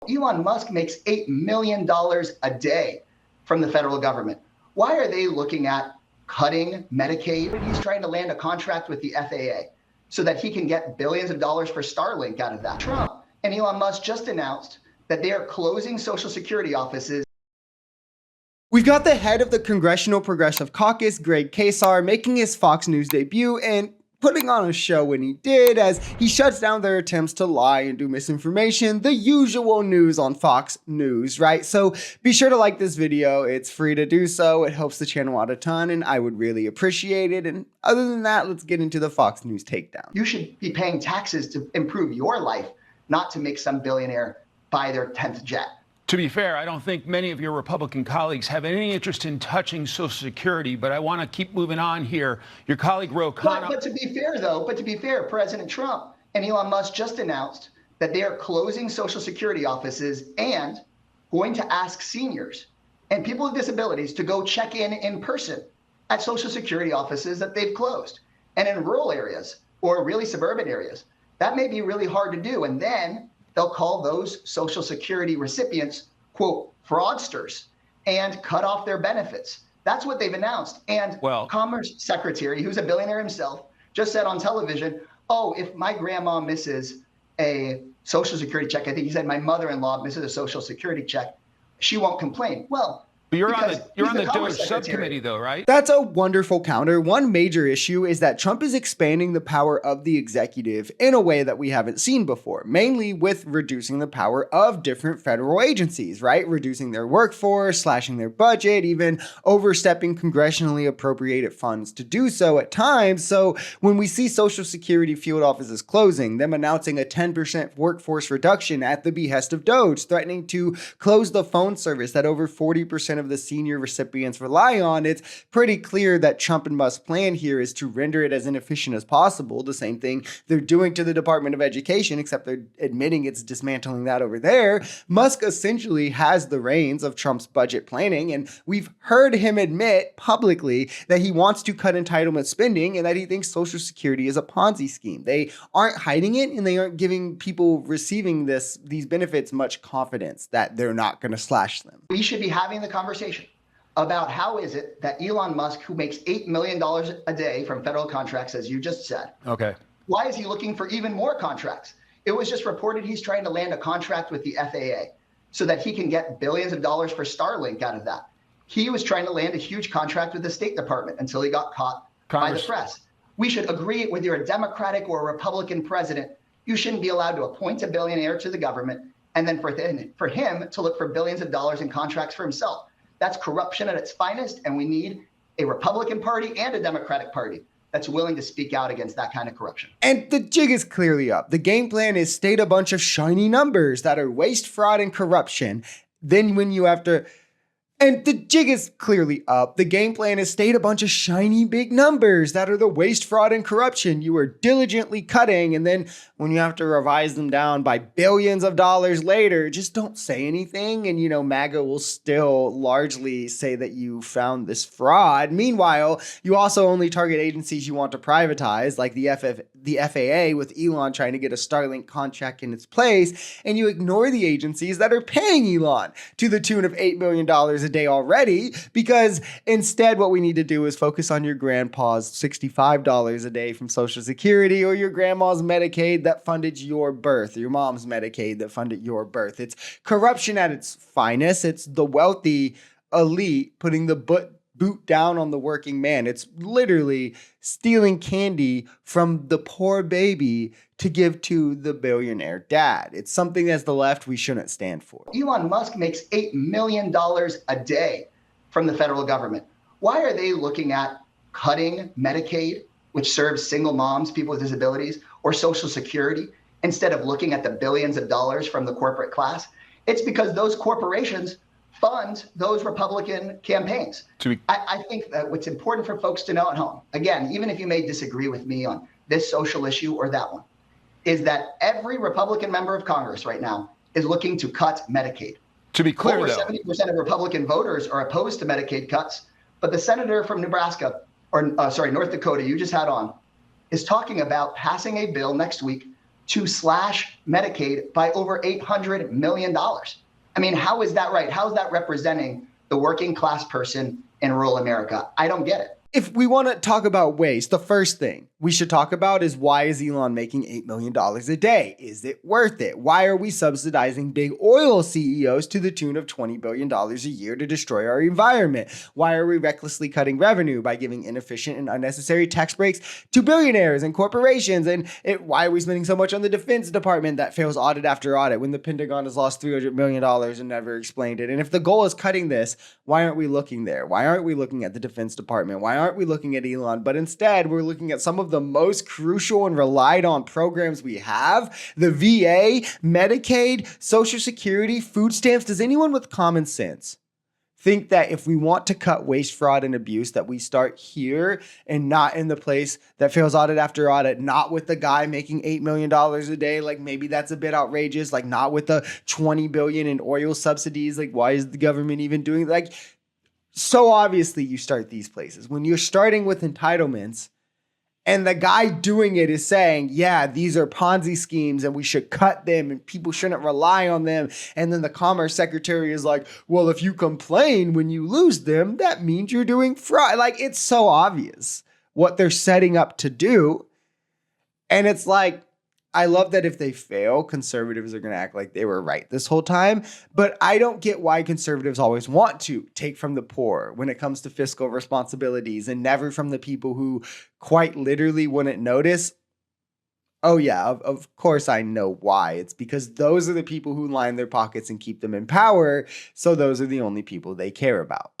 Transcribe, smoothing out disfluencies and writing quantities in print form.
Elon Musk makes $8 million a day from the federal government. Why are they looking at cutting Medicaid? He's trying to land a contract with the FAA so that he can get billions of dollars for Starlink out of that. Trump and Elon Musk just announced that they are closing Social Security offices. We've got the head of the Congressional Progressive Caucus, Greg Casar, making his Fox News debut and putting on a show when he did, as he shuts down their attempts to lie and do misinformation, the usual news on Fox News, right? So be sure to like this video. It's free to do so. It helps the channel out a ton, and I would really appreciate it. And other than that, let's get into the Fox News takedown. You should be paying taxes to improve your life, not to make some billionaire buy their 10th jet. To be fair, I don't think many of your Republican colleagues have any interest in touching Social Security, but I want to keep moving on here. Your colleague Ro Khanna. But to be fair, President Trump and Elon Musk just announced that they are closing Social Security offices and going to ask seniors and people with disabilities to go check in person at Social Security offices that they've closed. And in rural areas or really suburban areas, that may be really hard to do. And then they'll call those Social Security recipients, quote, fraudsters, and cut off their benefits. That's what they've announced. And Commerce Secretary, who's a billionaire himself, just said on television, oh, if my grandma misses a Social Security check, I think he said my mother-in-law misses a Social Security check, she won't complain. Well, but you're on the DOGE subcommittee, though, right? That's a wonderful counter. One major issue is that Trump is expanding the power of the executive in a way that we haven't seen before, mainly with reducing the power of different federal agencies, right? Reducing their workforce, slashing their budget, even overstepping congressionally appropriated funds to do so at times. So when we see Social Security field offices closing, them announcing a 10% workforce reduction at the behest of DOGE, threatening to close the phone service that over 40% of the senior recipients rely on, it's pretty clear that Trump and Musk's plan here is to render it as inefficient as possible. The same thing they're doing to the Department of Education, except they're admitting it's dismantling that over there. Musk essentially has the reins of Trump's budget planning, and we've heard him admit publicly that he wants to cut entitlement spending and that he thinks Social Security is a Ponzi scheme. They aren't hiding it, and they aren't giving people receiving these benefits much confidence that they're not going to slash them. We should be having the conversation about how is it that Elon Musk, who makes $8 million a day from federal contracts, as you just said, why is he looking for even more contracts? It was just reported he's trying to land a contract with the FAA so that he can get billions of dollars for Starlink out of that. He was trying to land a huge contract with the State Department until he got caught by the press. We should agree, whether you're a Democratic or a Republican president, you shouldn't be allowed to appoint a billionaire to the government and then for him to look for billions of dollars in contracts for himself. That's corruption at its finest, and we need a Republican Party and a Democratic Party that's willing to speak out against that kind of corruption. And the jig is clearly up. The game plan is state a bunch of shiny numbers that are waste, fraud, and corruption. Then when you have to... And the jig is clearly up. The game plan is state a bunch of shiny big numbers that are the waste, fraud, and corruption you are diligently cutting. And then when you have to revise them down by billions of dollars later, just don't say anything. And, MAGA will still largely say that you found this fraud. Meanwhile, you also only target agencies you want to privatize, like the FAA, with Elon trying to get a Starlink contract in its place. And you ignore the agencies that are paying Elon to the tune of $8 million a day already, because instead what we need to do is focus on your grandpa's $65 a day from Social Security, or your grandma's Medicaid that funded your birth, or your mom's Medicaid that funded your birth. It's corruption at its finest. It's the wealthy elite putting the boot down on the working man. It's literally stealing candy from the poor baby to give to the billionaire dad. It's something as the left we shouldn't stand for. Elon Musk makes $8 million a day from the federal government. Why are they looking at cutting Medicaid, which serves single moms, people with disabilities, or Social Security, instead of looking at the billions of dollars from the corporate class? It's because those corporations fund those Republican campaigns. I think that what's important for folks to know at home, again, even if you may disagree with me on this social issue or that one, is that every Republican member of Congress right now is looking to cut Medicaid. To be clear, over 70% of Republican voters are opposed to Medicaid cuts, but the senator from Nebraska, or North Dakota, you just had on, is talking about passing a bill next week to slash Medicaid by over $800 million. I mean, how is that right? How is that representing the working class person in rural America? I don't get it. If we want to talk about waste, the first thing we should talk about is, why is Elon making $8 million a day? Is it worth it? Why are we subsidizing big oil CEOs to the tune of $20 billion a year to destroy our environment? Why are we recklessly cutting revenue by giving inefficient and unnecessary tax breaks to billionaires and corporations? And why are we spending so much on the Defense Department that fails audit after audit when the Pentagon has lost $300 million and never explained it? And if the goal is cutting this, why aren't we looking there? Why aren't we looking at the Defense Department? Why aren't we looking at Elon? But instead, we're looking at some of the most crucial and relied on programs we have: the VA, Medicaid, Social Security, food stamps. Does anyone with common sense think that if we want to cut waste, fraud, and abuse, that we start here and not in the place that fails audit after audit, not with the guy making $8 million a day? Like, maybe that's a bit outrageous. Like, not with the $20 billion in oil subsidies. Like, why is the government even doing that? Like, so obviously you start these places. When you're starting with entitlements and the guy doing it is saying, yeah, these are Ponzi schemes and we should cut them and people shouldn't rely on them. And then the Commerce Secretary is like, well, if you complain when you lose them, that means you're doing fraud. Like, it's so obvious what they're setting up to do. And it's like, I love that if they fail, conservatives are going to act like they were right this whole time. But I don't get why conservatives always want to take from the poor when it comes to fiscal responsibilities, and never from the people who quite literally wouldn't notice. Oh, yeah, of course I know why. It's because those are the people who line their pockets and keep them in power. So those are the only people they care about.